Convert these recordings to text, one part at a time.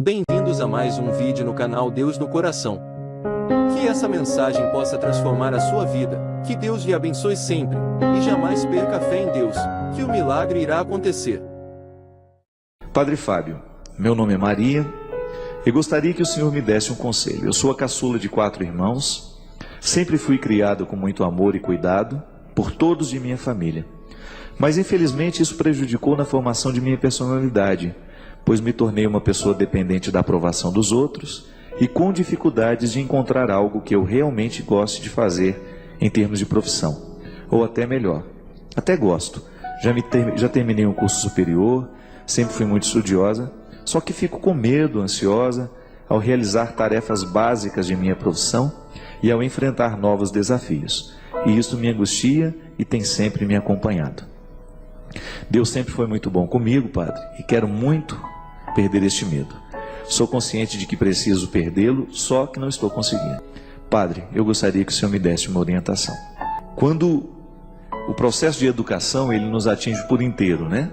Bem-vindos a mais um vídeo no canal Deus no Coração. Que essa mensagem possa transformar a sua vida, que Deus lhe abençoe sempre, e jamais perca a fé em Deus, que o milagre irá acontecer. Padre Fábio, meu nome é Maria, e gostaria que o senhor me desse um conselho. Eu sou a caçula de 4 irmãos, sempre fui criado com muito amor e cuidado por todos de minha família. Mas infelizmente isso prejudicou na formação de minha personalidade, pois me tornei uma pessoa dependente da aprovação dos outros e com dificuldades de encontrar algo que eu realmente goste de fazer em termos de profissão. Ou até melhor, até gosto. Já terminei um curso superior, sempre fui muito estudiosa, só que fico com medo, ansiosa, ao realizar tarefas básicas de minha profissão e ao enfrentar novos desafios. E isso me angustia e tem sempre me acompanhado. Deus sempre foi muito bom comigo, Padre, e quero muito perder este medo. Sou consciente de que preciso perdê-lo, só que não estou conseguindo. Padre, eu gostaria que o senhor me desse uma orientação. Quando o processo de educação, ele nos atinge por inteiro, né?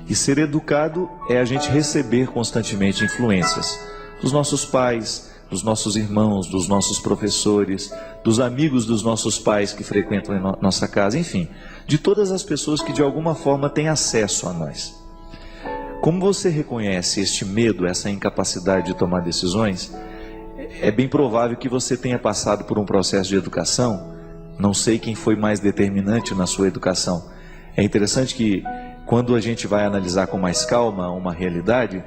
E ser educado é a gente receber constantemente influências dos nossos pais, dos nossos irmãos, dos nossos professores, dos amigos dos nossos pais que frequentam a nossa casa, enfim, de todas as pessoas que de alguma forma têm acesso a nós. Como você reconhece este medo, essa incapacidade de tomar decisões, é bem provável que você tenha passado por um processo de educação. Não sei quem foi mais determinante na sua educação. É interessante que quando a gente vai analisar com mais calma uma realidade,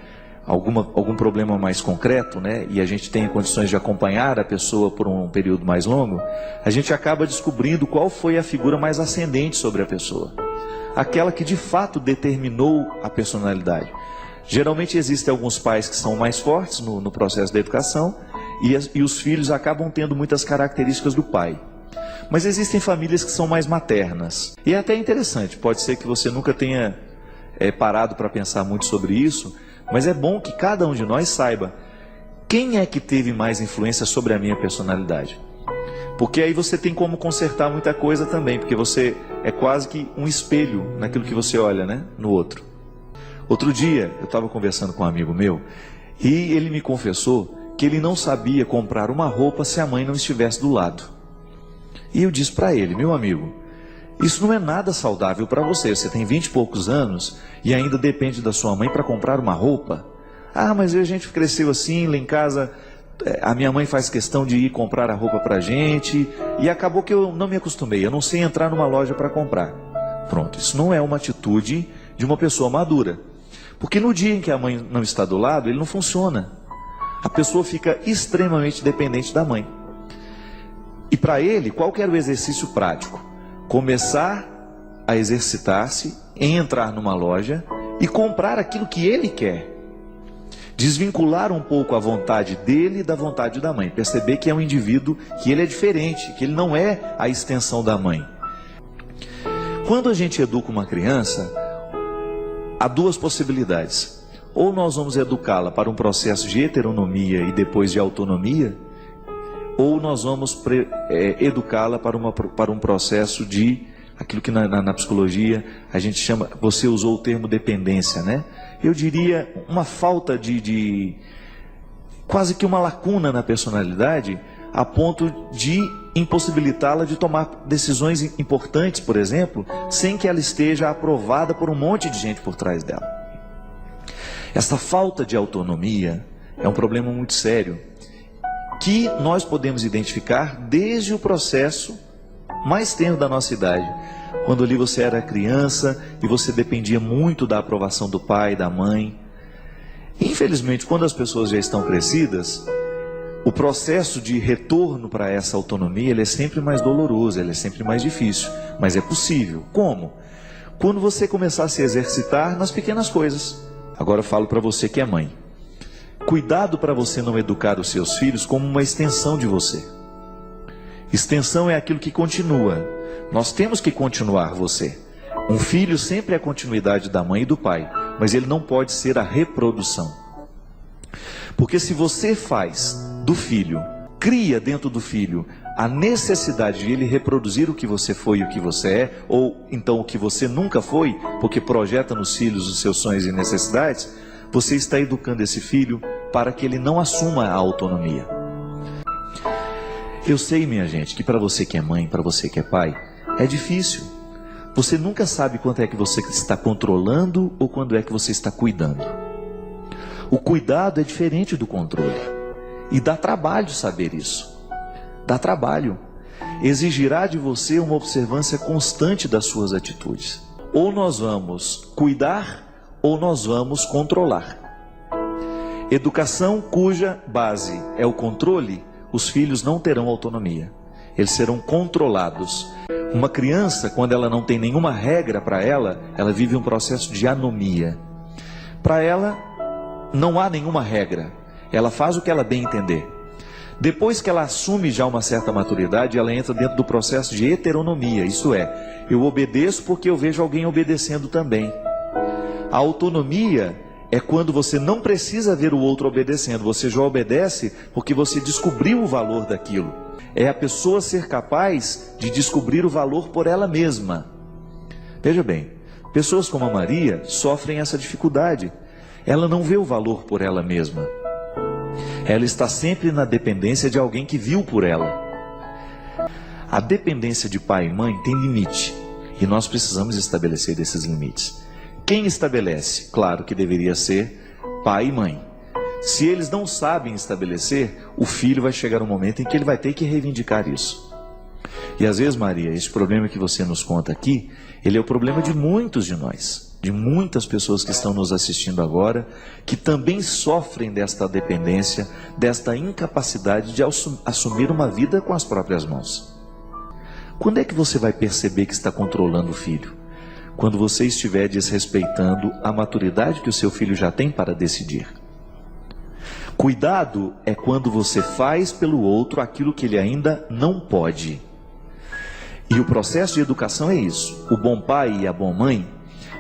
algum problema mais concreto, né, e a gente tem condições de acompanhar a pessoa por um período mais longo, a gente acaba descobrindo qual foi a figura mais ascendente sobre a pessoa. Aquela que de fato determinou a personalidade. Geralmente existem alguns pais que são mais fortes no processo da educação e os filhos acabam tendo muitas características do pai. Mas existem famílias que são mais maternas. E é até interessante, pode ser que você nunca tenha parado para pensar muito sobre isso, mas é bom que cada um de nós saiba quem é que teve mais influência sobre a minha personalidade. Porque aí você tem como consertar muita coisa também, porque você é quase que um espelho naquilo que você olha, né, no outro. Outro dia, eu estava conversando com um amigo meu, e ele me confessou que ele não sabia comprar uma roupa se a mãe não estivesse do lado. E eu disse para ele, meu amigo, isso não é nada saudável para você. Você tem 20 e poucos anos e ainda depende da sua mãe para comprar uma roupa. Ah, mas a gente cresceu assim, lá em casa a minha mãe faz questão de ir comprar a roupa para a gente e acabou que eu não me acostumei, eu não sei entrar numa loja para comprar. Pronto, isso não é uma atitude de uma pessoa madura. Porque no dia em que a mãe não está do lado, ele não funciona. A pessoa fica extremamente dependente da mãe. E para ele, qual que era o exercício prático? Começar a exercitar-se em entrar numa loja e comprar aquilo que ele quer. Desvincular um pouco a vontade dele da vontade da mãe. Perceber que é um indivíduo, que ele é diferente, que ele não é a extensão da mãe. Quando a gente educa uma criança, há duas possibilidades. Ou nós vamos educá-la para um processo de heteronomia e depois de autonomia, ou nós vamos educá-la para um processo de aquilo que na psicologia a gente chama, você usou o termo dependência, né? Eu diria uma falta de quase que uma lacuna na personalidade, a ponto de impossibilitá-la de tomar decisões importantes, por exemplo, sem que ela esteja aprovada por um monte de gente por trás dela. Essa falta de autonomia é um problema muito sério, que nós podemos identificar desde o processo mais tenro da nossa idade. Quando ali você era criança e você dependia muito da aprovação do pai, da mãe. Infelizmente, quando as pessoas já estão crescidas, o processo de retorno para essa autonomia, ele é sempre mais doloroso, ele é sempre mais difícil, mas é possível. Como? Quando você começar a se exercitar nas pequenas coisas. Agora eu falo para você que é mãe. Cuidado para você não educar os seus filhos como uma extensão de você. Extensão é aquilo que continua. Nós temos que continuar você. Um filho sempre é a continuidade da mãe e do pai, mas ele não pode ser a reprodução. Porque se você faz do filho, cria dentro do filho a necessidade de ele reproduzir o que você foi e o que você é, ou então o que você nunca foi, porque projeta nos filhos os seus sonhos e necessidades, você está educando esse filho para que ele não assuma a autonomia. Eu sei, minha gente, que para você que é mãe, para você que é pai, é difícil. Você nunca sabe quando é que você está controlando ou quando é que você está cuidando. O cuidado é diferente do controle. E dá trabalho saber isso. Dá trabalho. Exigirá de você uma observância constante das suas atitudes. Ou nós vamos cuidar, ou nós vamos controlar. Educação cuja base é o controle, os filhos não terão autonomia. Eles serão controlados. Uma criança, quando ela não tem nenhuma regra para ela vive um processo de anomia. Para ela, não há nenhuma regra. Ela faz o que ela bem entender. Depois que ela assume já uma certa maturidade, ela entra dentro do processo de heteronomia. Isso é, eu obedeço porque eu vejo alguém obedecendo também. A autonomia é quando você não precisa ver o outro obedecendo. Você já obedece porque você descobriu o valor daquilo. É a pessoa ser capaz de descobrir o valor por ela mesma. Veja bem, pessoas como a Maria sofrem essa dificuldade. Ela não vê o valor por ela mesma. Ela está sempre na dependência de alguém que viu por ela. A dependência de pai e mãe tem limite. E nós precisamos estabelecer esses limites. Quem estabelece? Claro que deveria ser pai e mãe. Se eles não sabem estabelecer, o filho vai chegar um momento em que ele vai ter que reivindicar isso. E às vezes, Maria, esse problema que você nos conta aqui, ele é o problema de muitos de nós, de muitas pessoas que estão nos assistindo agora, que também sofrem desta dependência, desta incapacidade de assumir uma vida com as próprias mãos. Quando é que você vai perceber que está controlando o filho? Quando você estiver desrespeitando a maturidade que o seu filho já tem para decidir. Cuidado é quando você faz pelo outro aquilo que ele ainda não pode. E o processo de educação é isso. O bom pai e a boa mãe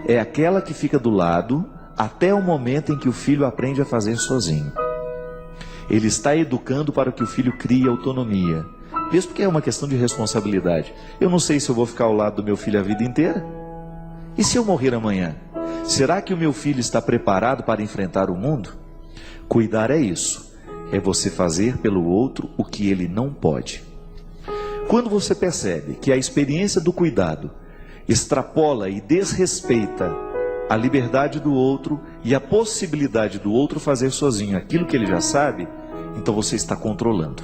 é aquela que fica do lado até o momento em que o filho aprende a fazer sozinho. Ele está educando para que o filho crie autonomia. Mesmo porque é uma questão de responsabilidade. Eu não sei se eu vou ficar ao lado do meu filho a vida inteira. E se eu morrer amanhã? Será que o meu filho está preparado para enfrentar o mundo? Cuidar é isso. É você fazer pelo outro o que ele não pode. Quando você percebe que a experiência do cuidado extrapola e desrespeita a liberdade do outro e a possibilidade do outro fazer sozinho aquilo que ele já sabe, então você está controlando.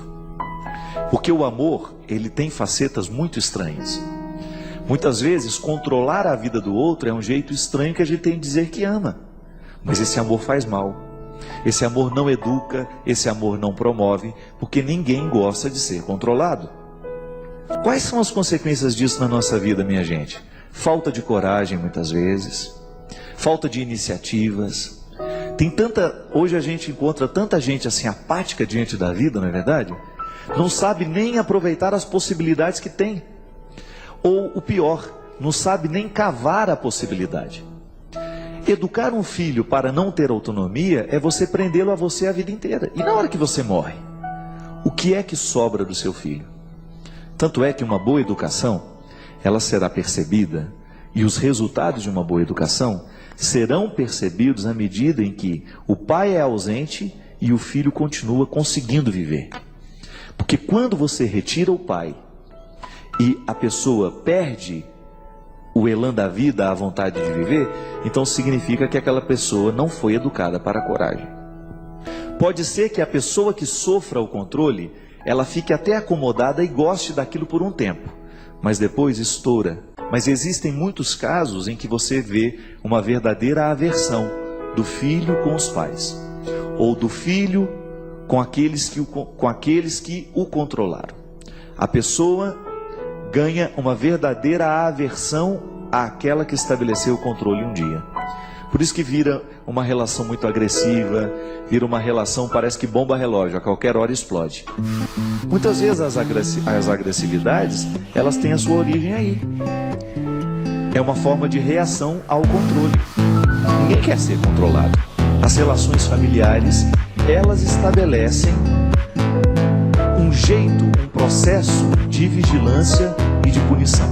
Porque o amor, ele tem facetas muito estranhas. Muitas vezes, controlar a vida do outro é um jeito estranho que a gente tem de dizer que ama. Mas esse amor faz mal. Esse amor não educa, esse amor não promove, porque ninguém gosta de ser controlado. Quais são as consequências disso na nossa vida, minha gente? Falta de coragem, muitas vezes. Falta de iniciativas. Hoje a gente encontra tanta gente assim apática diante da vida, não é verdade? Não sabe nem aproveitar as possibilidades que tem. Ou o pior, não sabe nem cavar a possibilidade. Educar um filho para não ter autonomia é você prendê-lo a você a vida inteira. E na hora que você morre, o que é que sobra do seu filho? Tanto é que uma boa educação, ela será percebida, e os resultados de uma boa educação serão percebidos à medida em que o pai é ausente e o filho continua conseguindo viver. Porque quando você retira o pai e a pessoa perde o elan da vida, a vontade de viver, então significa que aquela pessoa não foi educada para a coragem. Pode ser que a pessoa que sofra o controle, ela fique até acomodada e goste daquilo por um tempo, mas depois estoura. Mas existem muitos casos em que você vê uma verdadeira aversão do filho com os pais, ou do filho com aqueles que o controlaram. A pessoa ganha uma verdadeira aversão àquela que estabeleceu o controle um dia. Por isso que vira uma relação muito agressiva, vira uma relação, parece que bomba relógio, a qualquer hora explode. Muitas vezes as agressividades, elas têm a sua origem aí. É uma forma de reação ao controle. Ninguém quer ser controlado. As relações familiares, elas estabelecem um jeito, um processo de vigilância e de punição.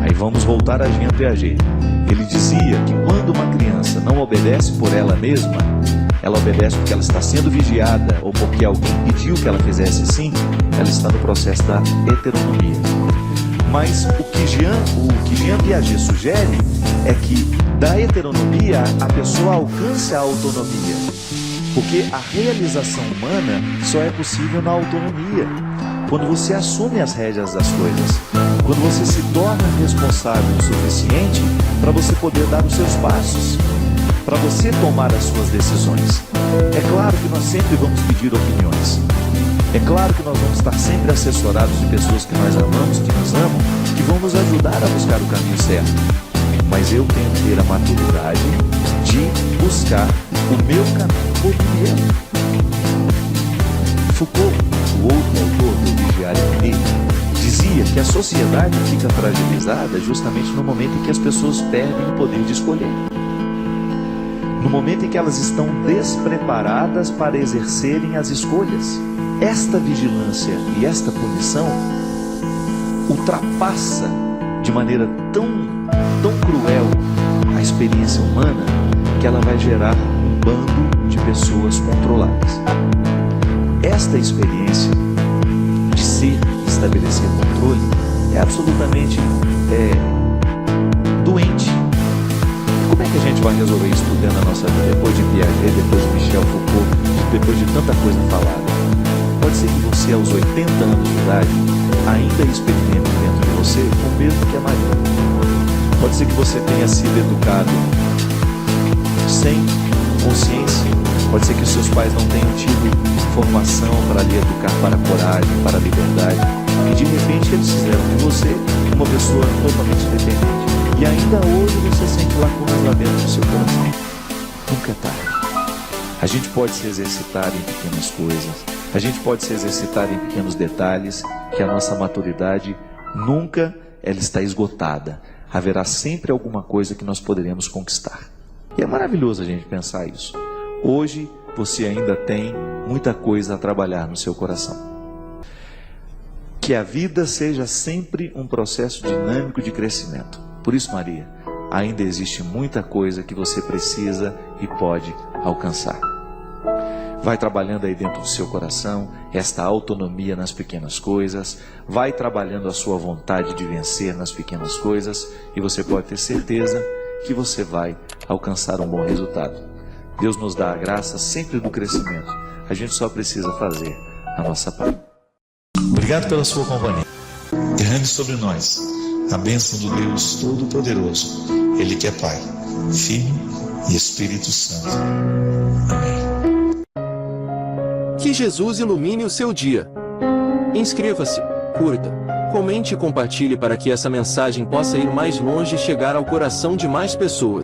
Aí vamos voltar a Jean Piaget. Ele dizia que quando uma criança não obedece por ela mesma, ela obedece porque ela está sendo vigiada ou porque alguém pediu que ela fizesse assim, ela está no processo da heteronomia. Mas o que Jean Piaget sugere é que da heteronomia a pessoa alcance a autonomia, porque a realização humana só é possível na autonomia, quando você assume as rédeas das coisas, quando você se torna responsável o suficiente para você poder dar os seus passos, para você tomar as suas decisões. É claro que nós sempre vamos pedir opiniões. É claro que nós vamos estar sempre assessorados de pessoas que nós amamos, que nos amam, que vão nos ajudar a buscar o caminho certo. Mas eu tenho que ter a maturidade de buscar o meu caminho por mim mesmo. Foucault, o outro autor do Vigiar e Punir, dizia que a sociedade fica fragilizada justamente no momento em que as pessoas perdem o poder de escolher. No momento em que elas estão despreparadas para exercerem as escolhas. Esta vigilância e esta punição ultrapassa de maneira tão cruel a experiência humana que ela vai gerar um bando de pessoas controladas. Esta experiência de ser e estabelecer controle é absolutamente doente. Como é que a gente vai resolver isso tudo dentro da nossa vida? Depois de Piaget, depois de Michel Foucault, depois de tanta coisa falada. Pode ser que você, aos 80 anos de idade, ainda experimente dentro de você o mesmo que a Maria. Pode ser que você tenha sido educado sem consciência. Pode ser que os seus pais não tenham tido formação para lhe educar para a coragem, para a liberdade. E de repente eles fizeram de você uma pessoa totalmente independente. E ainda hoje você sente lacunas lá dentro do seu coração. Nunca é tarde. A gente pode se exercitar em pequenas coisas. A gente pode se exercitar em pequenos detalhes, que a nossa maturidade nunca ela está esgotada. Haverá sempre alguma coisa que nós poderemos conquistar. E é maravilhoso a gente pensar isso. Hoje você ainda tem muita coisa a trabalhar no seu coração. Que a vida seja sempre um processo dinâmico de crescimento. Por isso, Maria, ainda existe muita coisa que você precisa e pode alcançar. Vai trabalhando aí dentro do seu coração esta autonomia nas pequenas coisas, vai trabalhando a sua vontade de vencer nas pequenas coisas e você pode ter certeza que você vai alcançar um bom resultado. Deus nos dá a graça sempre do crescimento, a gente só precisa fazer a nossa parte. Obrigado pela sua companhia. Derrame sobre nós a bênção do Deus Todo-Poderoso, Ele que é Pai, Filho e Espírito Santo. Amém. Que Jesus ilumine o seu dia. Inscreva-se, curta, comente e compartilhe para que essa mensagem possa ir mais longe e chegar ao coração de mais pessoas.